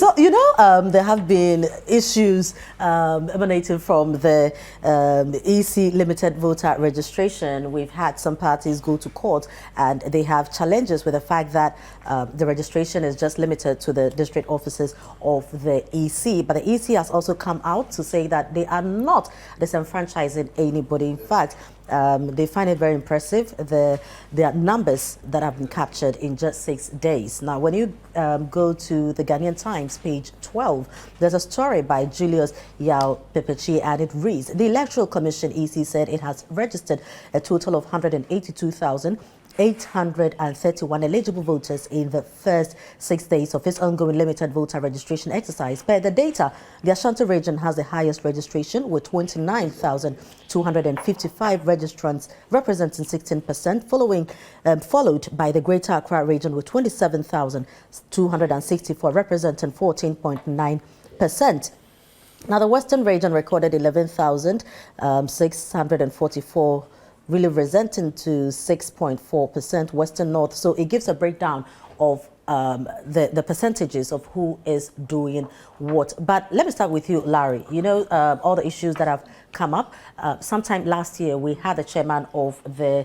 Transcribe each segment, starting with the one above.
So, there have been issues emanating from the EC limited voter registration. We've had some parties go to court and they have challenges with the fact that the registration is just limited to the district offices of the EC. But the EC has also come out to say that they are not disenfranchising anybody. In fact, they find it very impressive, the numbers that have been captured in just 6 days. Now, when you go to the Ghanaian Times, page 12, there's a story by Julius Yao Pepechi, and it reads, the Electoral Commission, EC, said it has registered a total of 182,831 eligible voters in the first 6 days of its ongoing limited voter registration exercise. Per the data, the Ashanti region has the highest registration with 29,255 registrants, representing 16%, followed by the Greater Accra region with 27,264, representing 14.9%. Now, the Western region recorded 11,644, really representing to 6.4%, Western North. So it gives a breakdown of the percentages of who is doing what. But let me start with you, Larry. All the issues that have come up. Sometime last year, we had the chairman of the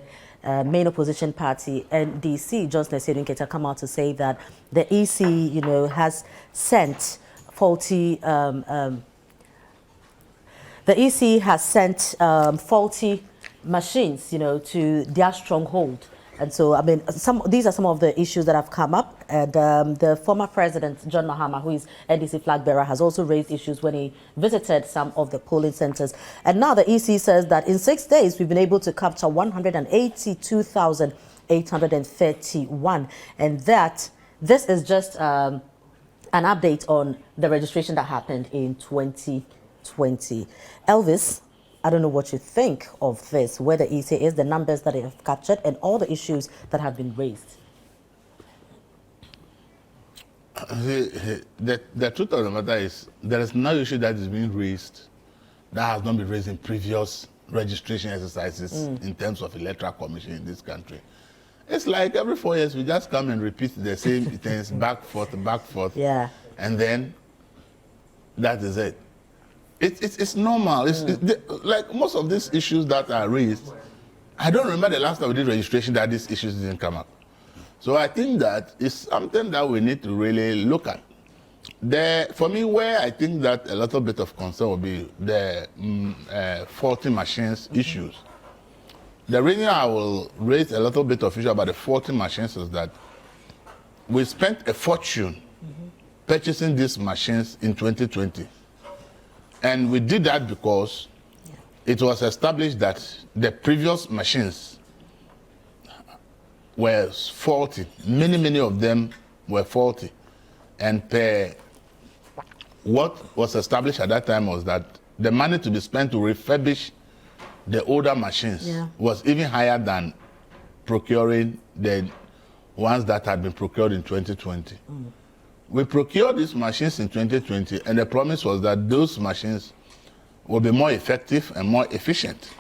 main opposition party, NDC, Johnson Esedun, come out to say that the EC, has sent faulty the EC has sent faulty machines, to their stronghold. And so, these are some of the issues that have come up. And the former president, John Mahama, who is NDC flag bearer, has also raised issues when he visited some of the polling centers. And now the EC says that in 6 days, we've been able to capture 182,831. And that this is just an update on the registration that happened in 2020. Elvis, I don't know what you think of this, where the EC is, the numbers that they have captured, and all the issues that have been raised. The truth of the matter is, there is no issue that is being raised that has not been raised in previous registration exercises in terms of electoral commission in this country. It's like every 4 years we just come and repeat the same things, back, forth, yeah, and then that is it. It's normal. Like most of these issues that are raised, I don't remember the last time we did registration that these issues didn't come up. So I think that it's something that we need to really look at. For me, where I think that a little bit of concern will be the faulty machines issues. The reason I will raise a little bit of issue about the faulty machines is that we spent a fortune purchasing these machines in 2020. And we did that because it was established that the previous machines were faulty. Many of them were faulty. And what was established at that time was that the money to be spent to refurbish the older machines was even higher than procuring the ones that had been procured in 2020. We procured these machines in 2020, and the promise was that those machines will be more effective and more efficient.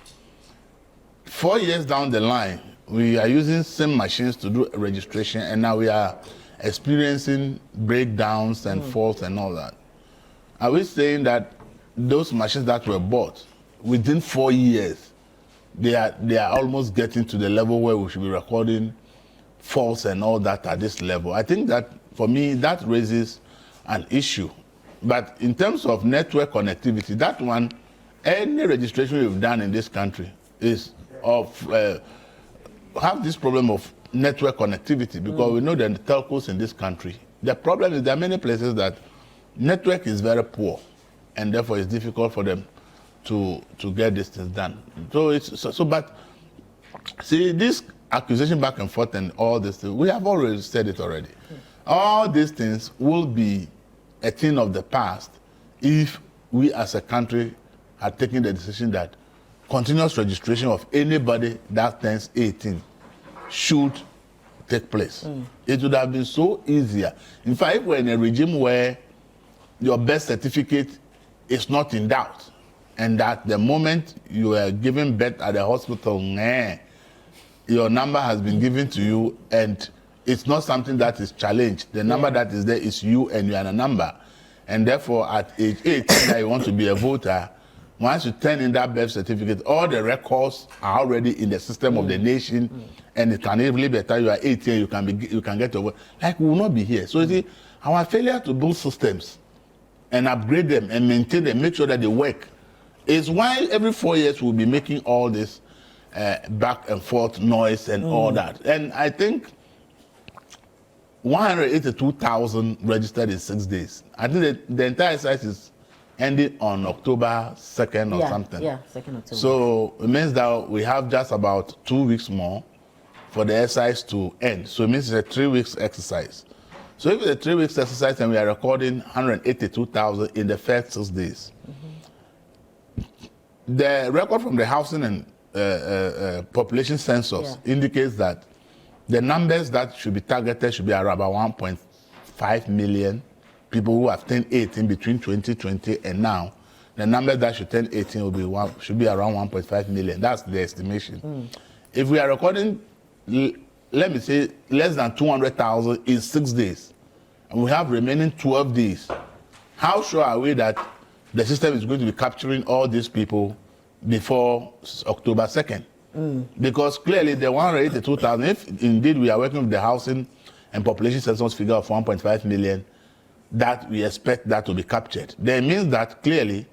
4 years down the line, we are using same machines to do registration, and now we are experiencing breakdowns and faults and all that. Are we saying that those machines that were bought, within 4 years, they are almost getting to the level where we should be recording faults and all that at this level? I think that, for me, that raises an issue. But in terms of network connectivity, that one, any registration we've done in this country is have this problem of network connectivity, because we know that the telcos in this country, the problem is there are many places that network is very poor, and therefore it's difficult for them to get this thing done. But see, this accusation back and forth and all this thing, we have already said it already. All these things will be a thing of the past if we as a country are taking the decision that continuous registration of anybody that turns 18 should take place. It would have been so easier. In fact, if we're in a regime where your birth certificate is not in doubt, and that the moment you are giving birth at the hospital, your number has been given to you, and it's not something that is challenged. The number that is there is you, and you are a number. And therefore, at age 18 that you want to be a voter, once you turn in that birth certificate, all the records are already in the system of the nation, and it can even be time you are 18, you can get over. Like, we will not be here. So you see, our failure to build systems and upgrade them and maintain them, make sure that they work, is why every 4 years we'll be making all this back and forth noise and all that. And I think 182,000 registered in 6 days. I think the entire exercise is ending on October 2nd or something. Yeah, 2nd October. So it means that we have just about 2 weeks more for the exercise to end. So it means it's a 3 weeks exercise. So if it's a 3 weeks exercise and we are recording 182,000 in the first 6 days, the record from the housing and population census indicates that the numbers that should be targeted should be around about 1.5 million people who have turned 18 between 2020 and now. The number that should turn 18 should be around 1.5 million. That's the estimation. If we are recording, let me say, less than 200,000 in 6 days, and we have remaining 12 days, how sure are we that the system is going to be capturing all these people before October 2nd? Because clearly the 182,000, if indeed we are working with the housing and population census figure of 1.5 million, that we expect that to be captured, then it means that clearly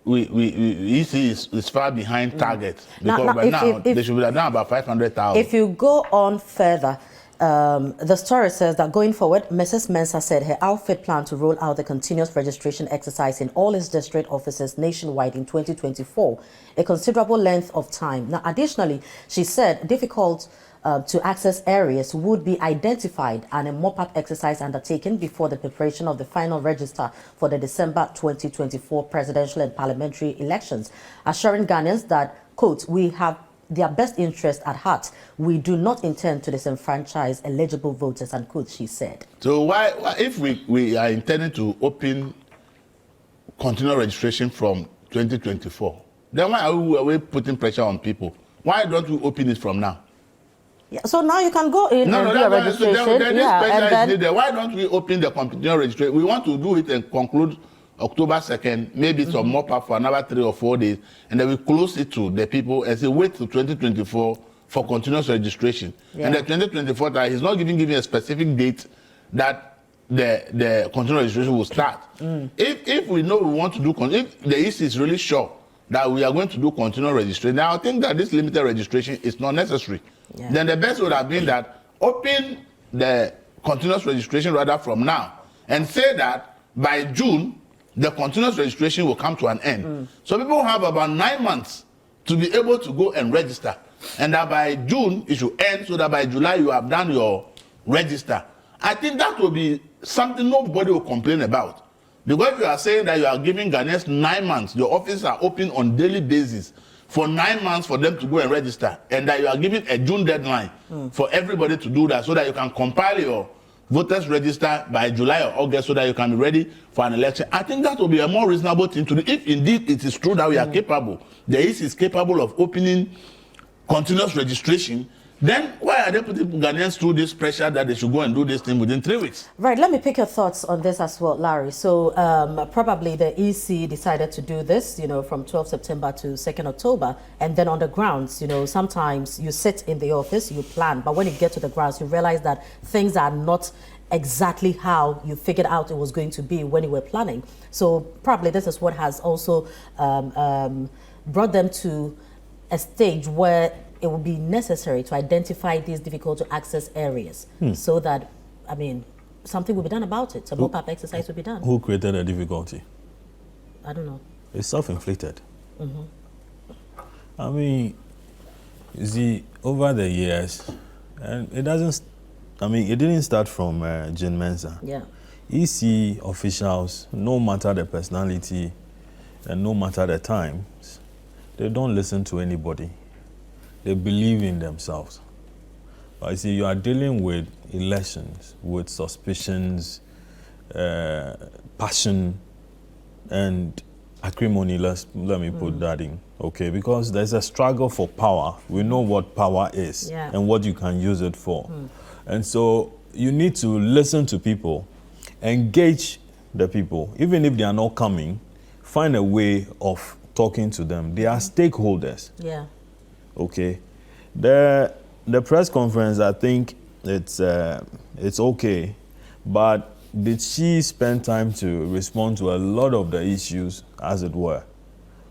EC is far behind target. Because now they should be down about 500,000. If you go on further, the story says that going forward, Mrs. Mensah said her outfit planned to roll out the continuous registration exercise in all its district offices nationwide in 2024, a considerable length of time. Now, additionally, she said difficult to access areas would be identified and a mop-up exercise undertaken before the preparation of the final register for the December 2024 presidential and parliamentary elections, assuring Ghanaians that, quote, we have their best interest at heart. We do not intend to disenfranchise eligible voters, unquote, she said. So why if we are intending to open continual registration from 2024, then why are we putting pressure on people? Why don't we open it from now? Yeah, so now you can go in and do a registration. So then this pressure is needed. Why don't we open the continual registration? We want to do it and conclude October 2nd, maybe some more up for another 3 or 4 days, and then we close it to the people and say, wait till 2024 for continuous registration. And the 2024, he's not giving a specific date that the continuous registration will start. If we know we want to do, if the EC is really sure that we are going to do continuous registration, now I think that this limited registration is not necessary. Then the best would have been that open the continuous registration rather from now and say that by June, the continuous registration will come to an end. So people have about 9 months to be able to go and register. And that by June, it should end so that by July, you have done your register. I think that will be something nobody will complain about. Because you are saying that you are giving Ghanaians 9 months, your offices are open on daily basis for 9 months for them to go and register, and that you are giving a June deadline for everybody to do that so that you can compile your voters register by July or August so that you can be ready for an election. I think that will be a more reasonable thing to do. If indeed it is true that we are capable, the EC is capable of opening continuous registration, then why are they putting Ghanaians through this pressure that they should go and do this thing within 3 weeks? Right, let me pick your thoughts on this as well, Larry. So probably the EC decided to do this, from 12 September to 2nd October. And then on the grounds, sometimes you sit in the office, you plan. But when you get to the grounds, you realize that things are not exactly how you figured out it was going to be when you were planning. So probably this is what has also brought them to a stage where it will be necessary to identify these difficult to access areas so that, something will be done about it. A mop-up exercise will be done. Who created the difficulty? I don't know. It's self-inflicted. You see, over the years, and it didn't start from Jane Mensah. Yeah. EC officials, no matter the personality and no matter the times, they don't listen to anybody. They believe in themselves. But you see, you are dealing with elections, with suspicions, passion, and acrimony. Let me put that in, okay? Because there's a struggle for power. We know what power is and what you can use it for. And so you need to listen to people, engage the people, even if they are not coming, find a way of talking to them. They are stakeholders. Yeah. Okay. The press conference, I think it's okay, but did she spend time to respond to a lot of the issues, as it were?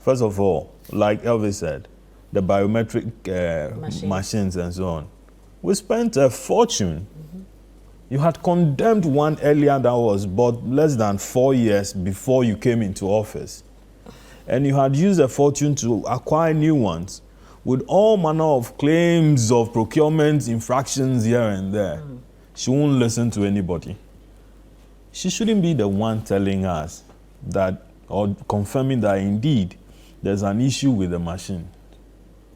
First of all, like Elvis said, the biometric machines and so on. We spent a fortune. You had condemned one earlier that was bought less than 4 years before you came into office. And you had used a fortune to acquire new ones with all manner of claims of procurement infractions here and there. She won't listen to anybody. She shouldn't be the one telling us that, or confirming that indeed there's an issue with the machine.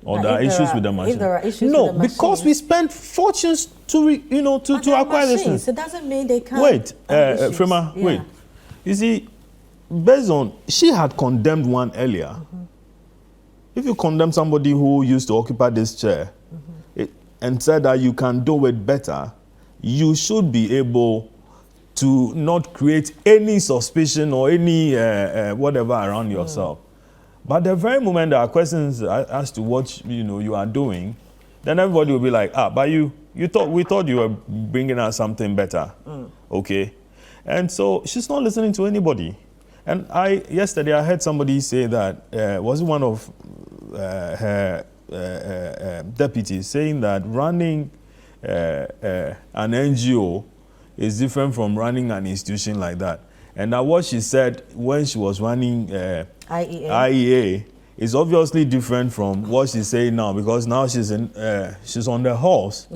Or there are issues with the machine. If there are issues no, with the because machines, we spent fortunes to acquire this thing. So it doesn't mean they can't. Wait, have issues. Frema, Yeah. wait. You see, based on, she had condemned one earlier. If you condemn somebody who used to occupy this chair and said that you can do it better, you should be able to not create any suspicion or any whatever around yourself. But the very moment there are questions as to what you are doing, then everybody will be like, but we thought you were bringing us something better, okay? And so she's not listening to anybody. And yesterday I heard somebody say that was one of her deputies saying that running an NGO is different from running an institution like that. And that what she said when she was running IEA is obviously different from what she's saying now, because now she's on the horse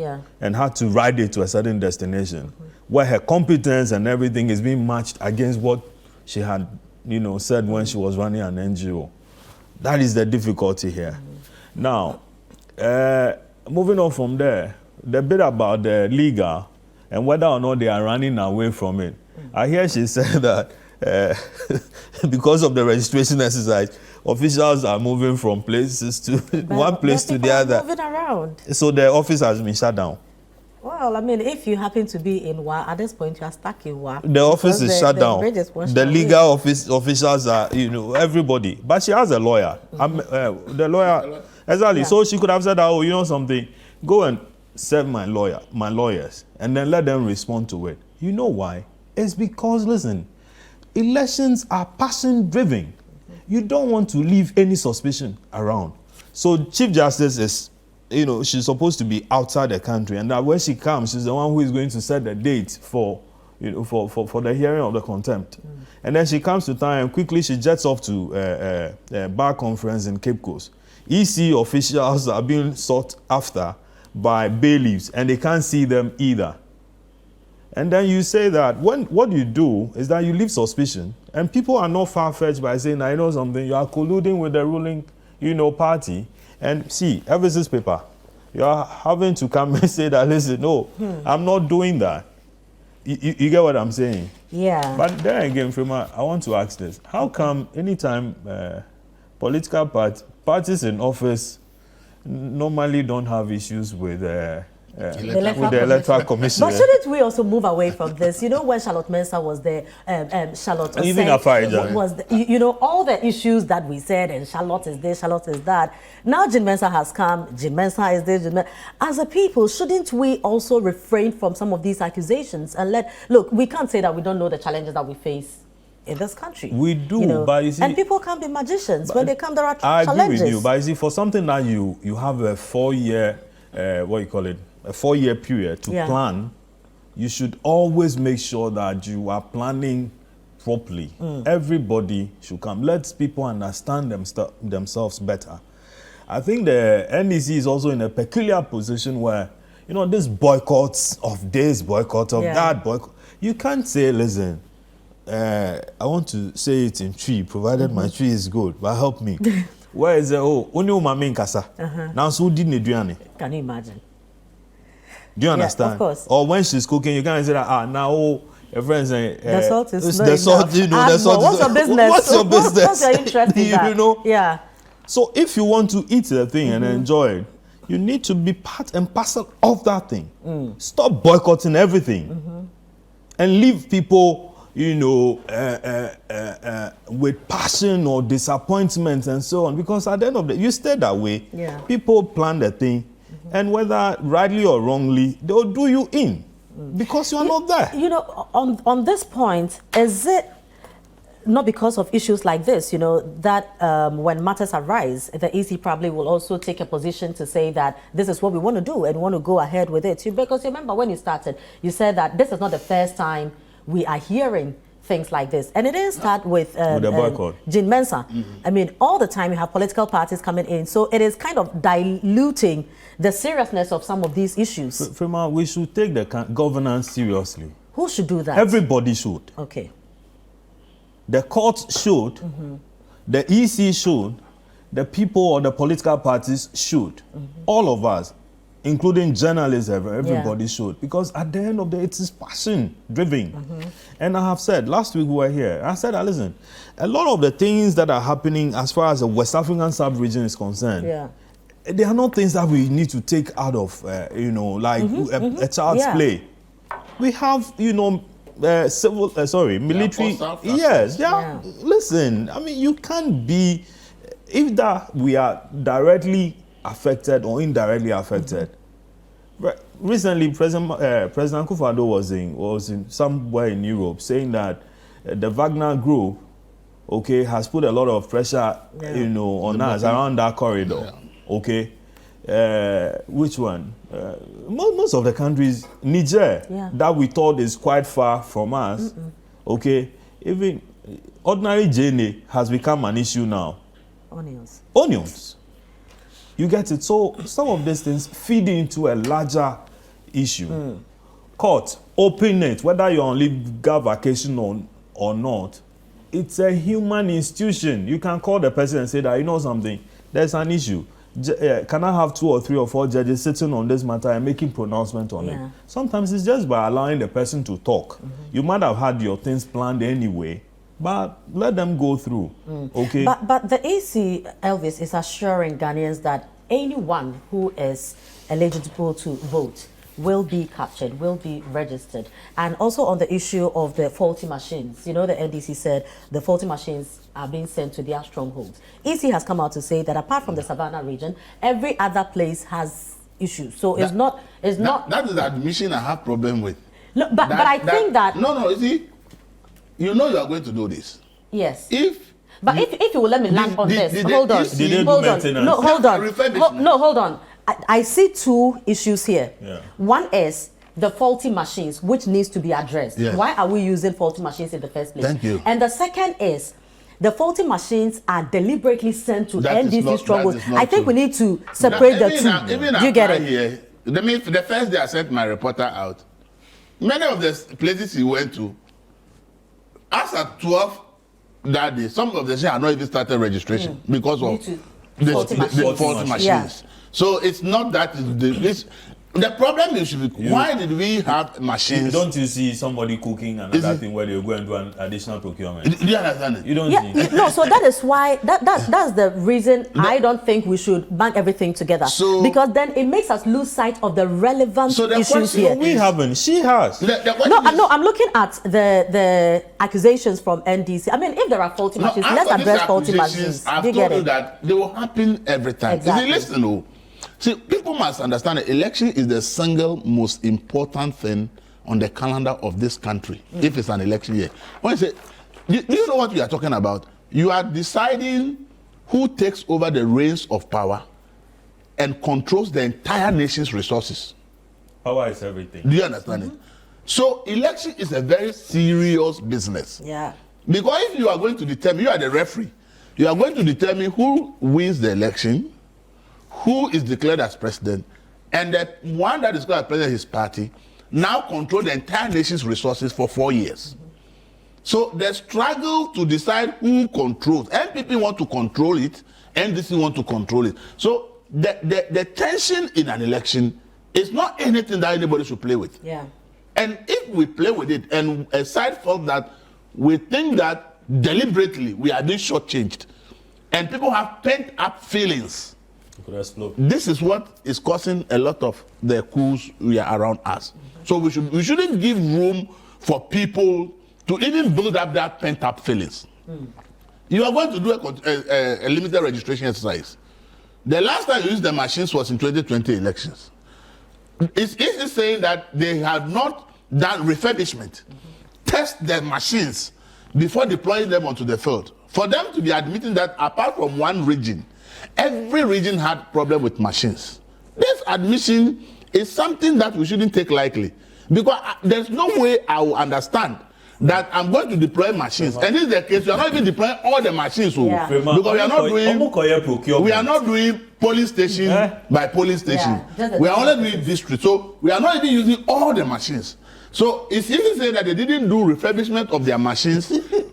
and had to ride it to a certain destination where her competence and everything is being matched against what she had said when she was running an NGO. That is the difficulty here. Now, moving on from there, the bit about the legal and whether or not they are running away from it. I hear she said that because of the registration exercise, officials are moving from places to one place to the other. Moving around. So the office has been shut down. Well, I mean, if you happen to be in WA, at this point you are stuck in WA. The office is shut down. The legal officials are, everybody. But she has a lawyer. The lawyer, exactly. Yeah. So she could have said, something, go and serve my lawyers, and then let them respond to it. You know why? It's because, listen, elections are passion-driven. You don't want to leave any suspicion around. So Chief Justice is, she's supposed to be outside the country, and that when she comes, she's the one who is going to set the date for the hearing of the contempt. And then she comes to town, and quickly she jets off to a bar conference in Cape Coast. EC officials are being sought after by bailiffs, and they can't see them either. And then you say that what you do is that you leave suspicion, and people are not far-fetched by saying, I know something, you are colluding with the ruling, party. And see, Elvis's paper, you are having to come and say that, listen, no, I'm not doing that. You get what I'm saying? Yeah. But then again, Frema, I want to ask this. How come anytime political parties in office normally don't have issues with the Electoral Commission? But shouldn't we also move away from this? When Charlotte Mensah was there, Charlotte even was all the issues that we said, and Charlotte is this, Charlotte is that. Now Jean Mensah has come, Jean Mensah is this, As a people, shouldn't we also refrain from some of these accusations and look, we can't say that we don't know the challenges that we face in this country. We do, but you see, and people can't be magicians. When they come, there are challenges. I agree with you, but you see, for something that you have a 4-year, a 4-year period to plan, you should always make sure that you are planning properly. Everybody should come. Let people understand themselves better. I think the NDC is also in a peculiar position where, this boycotts of this, boycott of that, boycott. You can't say, listen, I want to say it in tree, provided my tree is good, but help me. Where is it? Only umami in kasa. Now, so didn't you? Can you imagine? Do you understand? Of course. Or when she's cooking, you can't say that, now your friends say, the salt is not the salt, the salt. What's your business? What's your business? What's your interest in that? Yeah. So if you want to eat the thing and enjoy it, You need to be part and parcel of that thing. Stop boycotting everything and leave people, you know, with passion or disappointment and so on. Because at the end of the day, you stay that way. Yeah. People plan the thing, and whether rightly or wrongly, they'll do you in because you are not there. You know, on this point, is it not because of issues like this, you know, that when matters arise, the EC probably will also take a position to say that this is what we want to do and want to go ahead with it. Because you remember when you started, you said that this is not the first time we are hearing things like this. And it didn't start with the boycott. Jean Mensa. I mean, all the time you have political parties coming in. So it is kind of diluting the seriousness of some of these issues. Frema, we should take the governance seriously. Who should do that? Everybody should. Okay. The courts should, the EC should, the people or the political parties should. All of us, including journalists, everybody should. Because at the end of the day, it is passion driven. And I have said, last week we were here, I said, listen, a lot of the things that are happening as far as the West African sub-region is concerned, they are not things that we need to take out of, you know, like a child's play. We have, you know, military. Yes, listen, I mean, you can't be, if that we are directly affected or indirectly affected. Recently, President Akufo-Addo was in somewhere in Europe saying that the Wagner Group, okay, has put a lot of pressure, you know, on us around that corridor, okay. Which one? Most of the countries, Niger, that we thought is quite far from us, okay, even ordinary JNA has become an issue now. Onions. You get it? So some of these things feed into a larger issue. Court, open it, whether you're on legal vacation or not, it's a human institution. You can call the person and say that, you know something, there's an issue. Can I have 2 or 3 or 4 judges sitting on this matter and making pronouncement on it? Sometimes it's just by allowing the person to talk. You might have had your things planned anyway, but let them go through. Okay. But the AC, Elvis, is assuring Ghanaians that anyone who is eligible to vote will be captured, will be registered. And also on the issue of the faulty machines, you know, the NDC said the faulty machines are being sent to their strongholds. EC has come out to say that apart from the Savannah region, every other place has issues. So it's not. That is the admission I have problem with. No, but I think that. No, you see, you know you are going to do this. Yes. If you will let me land on this. Hold on. Hold on. I see 2 issues here. One is the faulty machines, which needs to be addressed. Why are we using faulty machines in the first place? Thank you. And the second is the faulty machines are deliberately sent to NDC strongholds. I think we need to separate the two. Do you get it? Here, the first day I sent my reporter out, many of the places he went to, as at 12 that day, some of the things are not even started registration because of the faulty machines. So it's not that the problem is why did we have machines? Don't you see somebody cooking another thing where they go and do an additional procurement? Do you understand it? You don't see. No, so that is why that's the reason I don't think we should band everything together. So, because then it makes us lose sight of the relevant issues here. We haven't. She has. I'm looking at the accusations from NDC. I mean, if there are faulty machines, let's address faulty machines. I've told you that they will happen every time. Exactly. Listen, see, people must understand that election is the single most important thing on the calendar of this country, if it's an election year. When you say, do you know what we are talking about? You are deciding who takes over the reins of power and controls the entire nation's resources. Power is everything. Do you understand it? So election is a very serious business. Yeah. Because if you are going to determine, you are the referee, you are going to determine who wins the election, who is declared as president, and the one that is declared as president, his party, now control the entire nation's resources for 4 years. So the struggle to decide who controls, NPP want to control it, NDC want to control it. So the tension in an election is not anything that anybody should play with. Yeah. And if we play with it, and a side felt that we think that deliberately we are being shortchanged, and people have pent up feelings This is what is causing a lot of the coups we are around us. So we shouldn't give room for people to even build up that pent-up feelings. You are going to do a limited registration exercise. The last time you used the machines was in 2020 elections. It's easy saying that they have not done refurbishment. Test the machines before deploying them onto the field. For them to be admitting that apart from one region, every region had problem with machines. This admission is something that we shouldn't take lightly, because there's no way I will understand that I'm going to deploy machines, and this is the case. We are not even deploying all the machines, because we are not doing polling station by polling station. We are only doing district, so we are not even using all the machines. So it's easy to say that they didn't do refurbishment of their machines,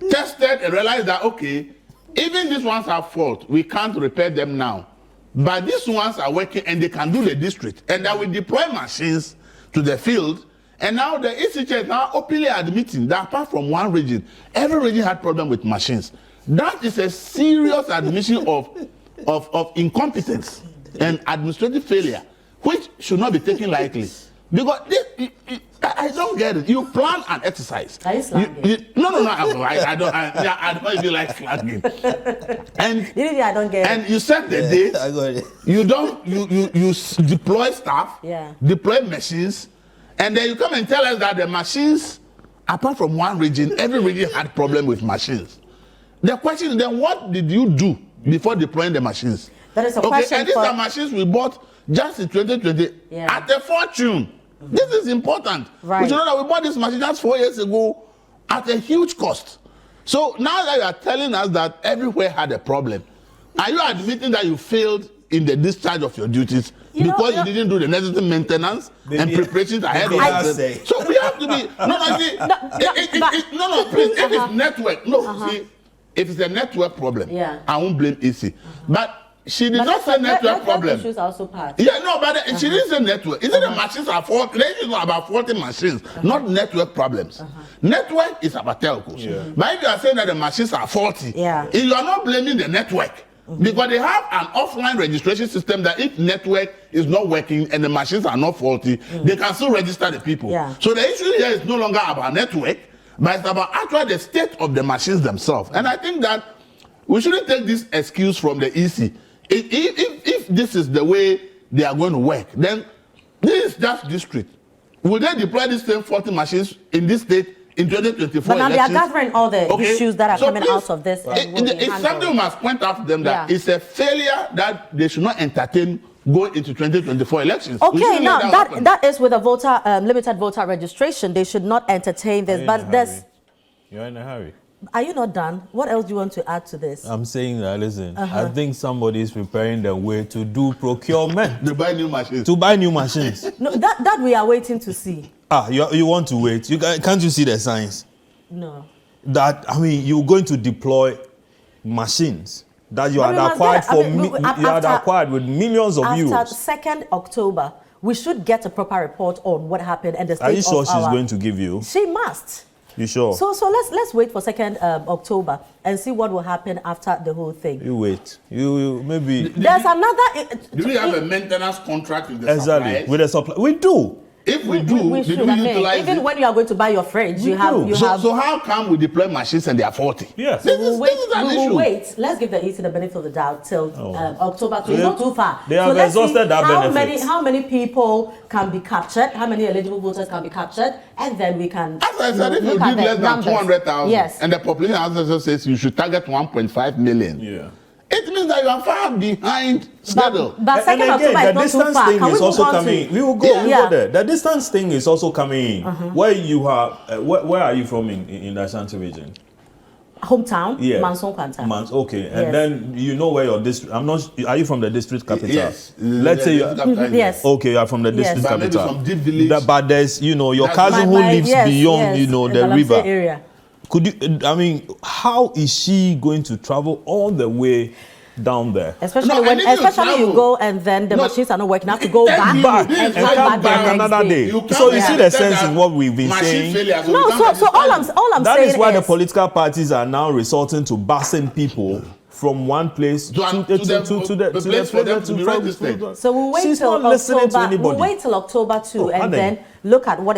tested and realized that okay, even these ones have fault, we can't repair them now, but these ones are working and they can do the district, and that we deploy machines to the field. And now the ECH is now openly admitting that apart from one region, every region had problem with machines. That is a serious admission of incompetence and administrative failure, which should not be taken lightly. Because I don't get it. You plan an exercise. Are you slagging? No. I don't even like slagging. And I don't get it. And you set the date. I got it. You deploy staff. Deploy machines. And then you come and tell us that the machines, apart from one region, every region had problem with machines. The question is then, what did you do before deploying the machines? That is a question. And these are machines we bought just in 2020 at a fortune. This is important. Right. We should know that we bought this machine just 4 years ago at a huge cost. So now that you are telling us that everywhere had a problem, are you admitting that you failed in the discharge of your duties because you didn't do the necessary maintenance and preparations ahead of time? So we have to be please. If it's network, see, if it's a network problem, I won't blame EC. But she did not say network problem. Issues are also part. She didn't say network. Is it the machines are faulty? There is about 40 machines, not network problems. Network is about telcos. But if you are saying that the machines are faulty, you are not blaming the network. Because they have an offline registration system that if network is not working and the machines are not faulty, they can still register the people. So the issue here is no longer about network, but it's about actually the state of the machines themselves. And I think that we shouldn't take this excuse from the EC. If this is the way they are going to work, then this is just district. Will they deploy these same 40 machines in this state in 2024 but now elections? They are gathering all the issues that are coming out of this. It's something we must point out to them that it's a failure that they should not entertain going into 2024 elections. Okay, now that is with a limited voter registration. They should not entertain this. But you're in a hurry. Are you not done? What else do you want to add to this? I'm saying that, listen, I think somebody is preparing the way to do procurement. To buy new machines. To buy new machines. No, that we are waiting to see. You want to wait? Can't you see the signs? No. That, you're going to deploy machines that you had acquired acquired with millions of euros. After 2nd October, we should get a proper report on what happened and the state of our... Are you sure she's going to give you? She must. You sure? So let's wait for 2nd October and see what will happen after the whole thing. You wait. You maybe. There's another. Do we have a maintenance contract with the suppliers? With the supply, we do. If we do, we should utilize even when you are going to buy your fridge, you have. So how come we deploy machines and they are faulty? Yes. This is an issue. We'll wait. Let's give the EC the benefit of the doubt till October. So it's not too far. They have exhausted that benefit. How many people can be captured? How many eligible voters can be captured? And then we can. As I said, if you did less than 200,000, and the population also says you should target 1.5 million. It means that you are far behind schedule. But 2nd October is not too far. Thing is also coming. We will go there. The distance thing is also coming in. Where you have, where are you from in the Ashanti region? Hometown, Manson Kwanta. Okay, and then you know where your district. Are you from the district capital? Yes. Let's say yes. Okay, you are from the district capital. From deep village. But there's your cousin who lives beyond the river. Area. Could you? How is she going to travel all the way down there? Especially when you go and then the machines are not working. You have to go back and come back another day. So you see the sense in what we've been saying. No, so all I'm that saying is why the political parties are now resorting to busing people from one place to the place for them to be registered. So we'll wait She's till not listening to October. anybody. We'll wait till October 2 Oh, and Adam. then look at what is